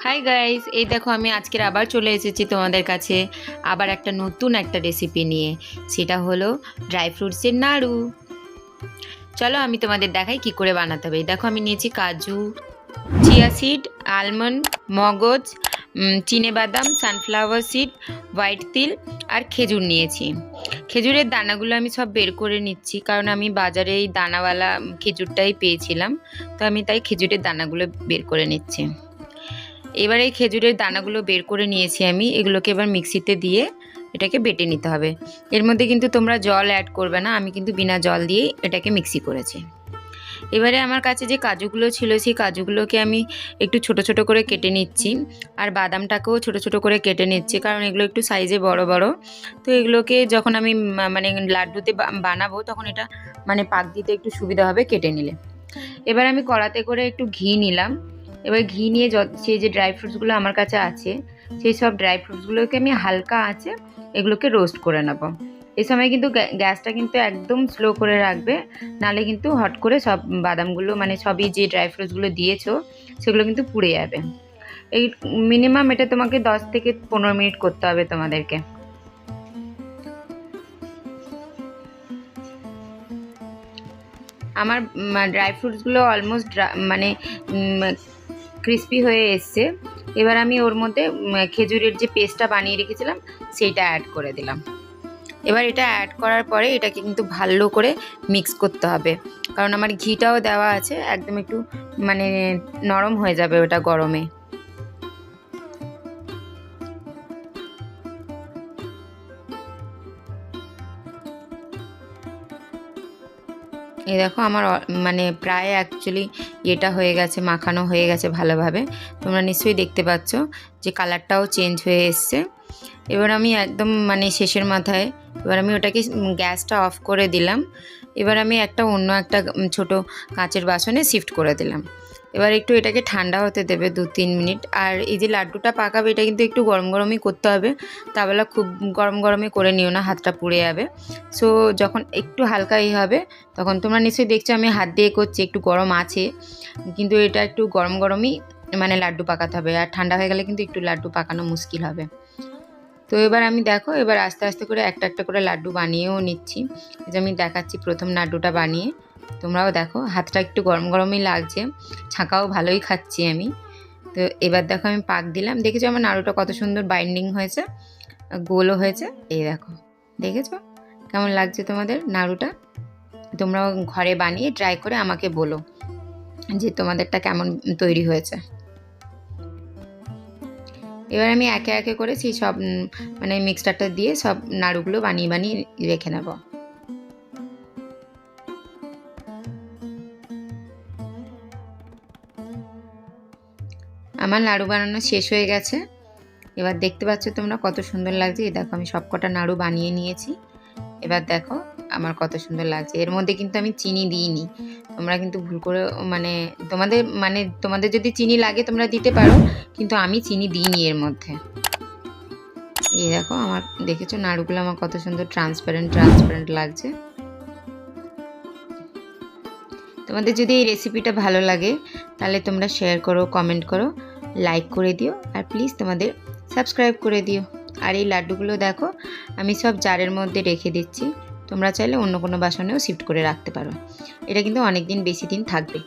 Hi guys, এই দেখো আমি আজকের আবার চলে এসেছি তোমাদের কাছে আবার একটা নতুন একটা রেসিপি নিয়ে। সেটা হলো ড্রাই ফ্রুটসের নাড়ু। চলো আমি তোমাদের দেখাই কি করে বানাতে হবে। দেখো আমি নিয়েছি কাজু, চিয়া সিড, আলমন্ড, মগজ, চিনেবাদাম, সানফ্লাওয়ার সিড, হোয়াইট তিল আর খেজুর নিয়েছি। খেজুরের দানাগুলো আমি সব বের করে নিচ্ছি, কারণ আমি বাজারে এই দানাওয়ালা খেজুরটাই পেয়েছিলাম, তো আমি তাই খেজুরের দানাগুলো বের করে নিচ্ছি। এবার এই খেজুরের দানাগুলো বের করে নিয়েছি আমি, এগুলোকে এবার মিক্সিতে দিয়ে এটাকে বেটে নিতে হবে। এর মধ্যে কিন্তু তোমরা জল অ্যাড করবে না, আমি কিন্তু বিনা জল দিয়ে এটাকে মিক্সি করেছি। এবারে আমার কাছে যে কাজুগুলো ছিল সেই কাজুগুলোকে আমি একটু ছোট ছোট করে কেটে নিচ্ছি, আর বাদামটাকেও ছোট ছোট করে কেটে নিচ্ছি, কারণ এগুলো একটু সাইজে বড় বড়। তো এগুলোকে যখন আমি মানে লাড্ডুতে বানাবো তখন এটা মানে পাক দিতে একটু সুবিধা হবে কেটে নিলে। এবার আমি কড়াতে করে একটু ঘি নিলাম। এবার ঘি নিয়ে সেই যে ড্রাই ফ্রুটসগুলো আমার কাছে আছে সেই সব ড্রাই ফ্রুটসগুলোকে আমি হালকা আছে এগুলোকে রোস্ট করে নেব। এই সময় কিন্তু গ্যাসটা কিন্তু একদম স্লো করে রাখবে, নালে কিন্তু হট করে সব বাদামগুলো মানে সবই যে ড্রাই ফ্রুটসগুলো দিয়েছো সেগুলো কিন্তু পুড়ে যাবে। এই মিনিমাম এটা তোমাকে 10 থেকে 15 মিনিট করতে হবে তোমাদেরকে। আমার ড্রাই ফ্রুটসগুলো অলমোস্ট মানে ক্রিস্পি হয়ে এসছে। এবার আমি ওর মধ্যে খেজুরের যে পেস্টটা বানিয়ে রেখেছিলাম সেইটা অ্যাড করে দিলাম। এবার এটা অ্যাড করার পরে এটাকে কিন্তু ভালো করে মিক্স করতে হবে, কারণ আমার ঘিটাও দেওয়া আছে, একদম একটু মানে নরম হয়ে যাবে ওটা গরমে। এই দেখো আমার মানে প্রায় অ্যাকচুয়ালি এটা হয়ে গেছে, মাখানো হয়ে গেছে ভালোভাবে। তোমরা নিশ্চয়ই দেখতে পাচ্ছ যে কালারটাও চেঞ্জ হয়ে এসছে। এবার আমি একদম মানে শেষের মাথায় এবার আমি ওটাকে গ্যাসটা অফ করে দিলাম। এবার আমি অন্য একটা ছোট কাঁচের বাসনে শিফট করে দিলাম। এবার একটু এটাকে ঠান্ডা হতে দেবে 2-3 মিনিট। আর এই যে লাড্ডুটা পাকাবে এটা কিন্তু একটু গরম গরমই করতে হবে, তাহলে খুব গরম গরমই করে নিও না, হাতটা পুড়ে যাবে। সো যখন একটু হালকাই হবে তখন তোমরা নিশ্চয়ই দেখছো আমি হাত দিয়ে করছি, একটু গরম আছে, কিন্তু এটা একটু গরম গরমই মানে লাড্ডু পাকাতে হবে, আর ঠান্ডা হয়ে গেলে কিন্তু একটু লাড্ডু পাকানো মুশকিল হবে। তো এবার আমি দেখো এবার আস্তে আস্তে করে একটা একটা করে লাড্ডু বানিয়েও নিচ্ছি। যে আমি দেখাচ্ছি প্রথম লাড্ডুটা বানিয়ে, তোমরাও দেখো হাতটা একটু গরম গরমই লাগছে, ছাঁকাও ভালোই খাচ্ছি আমি। তো এবার দেখো আমি পাক দিলাম, দেখেছো আমার নাড়ুটা কত সুন্দর বাইন্ডিং হয়েছে, গোলও হয়েছে। এই দেখো, দেখেছো কেমন লাগছে তোমাদের নাড়ুটা? তোমরাও ঘরে বানিয়ে ট্রাই করে আমাকে বলো যে তোমাদেরটা কেমন তৈরি হয়েছে। এবার আমি একে একে করে সেই সব মানে মিক্সচারটা দিয়ে সব নাড়ুগুলো বানিয়ে বানিয়ে রেখে নেব। আমার নাড়ু বানানো শেষ হয়ে গেছে। এবার দেখতে পাচ্ছ তোমরা কত সুন্দর লাগছে। এই দেখো আমি সবকটা নাড়ু বানিয়ে নিয়েছি। এবার দেখো আমার কত সুন্দর লাগছে। এর মধ্যে কিন্তু আমি চিনি দিইনি, তোমরা কিন্তু ভুল করে তোমাদের যদি চিনি লাগে তোমরা দিতে পারো, কিন্তু আমি চিনি দিইনি এর মধ্যে। এই দেখো আমার দেখেছো নাড়ুগুলো আমার কত সুন্দর ট্রান্সপারেন্ট লাগছে। তোমাদের যদি এই রেসিপিটা ভালো লাগে তাহলে তোমরা শেয়ার করো, কমেন্ট করো, লাইক করে দিও, আর প্লিজ তোমাদের সাবস্ক্রাইব করে দিও। আর এই লাড্ডুগুলো দেখো আমি সব জারের মধ্যে রেখে দিচ্ছি, তোমরা চাইলে অন্য কোনো বাসনেও শিফট করে রাখতে পারো, এটা কিন্তু অনেক দিন বেশি দিন থাকবে।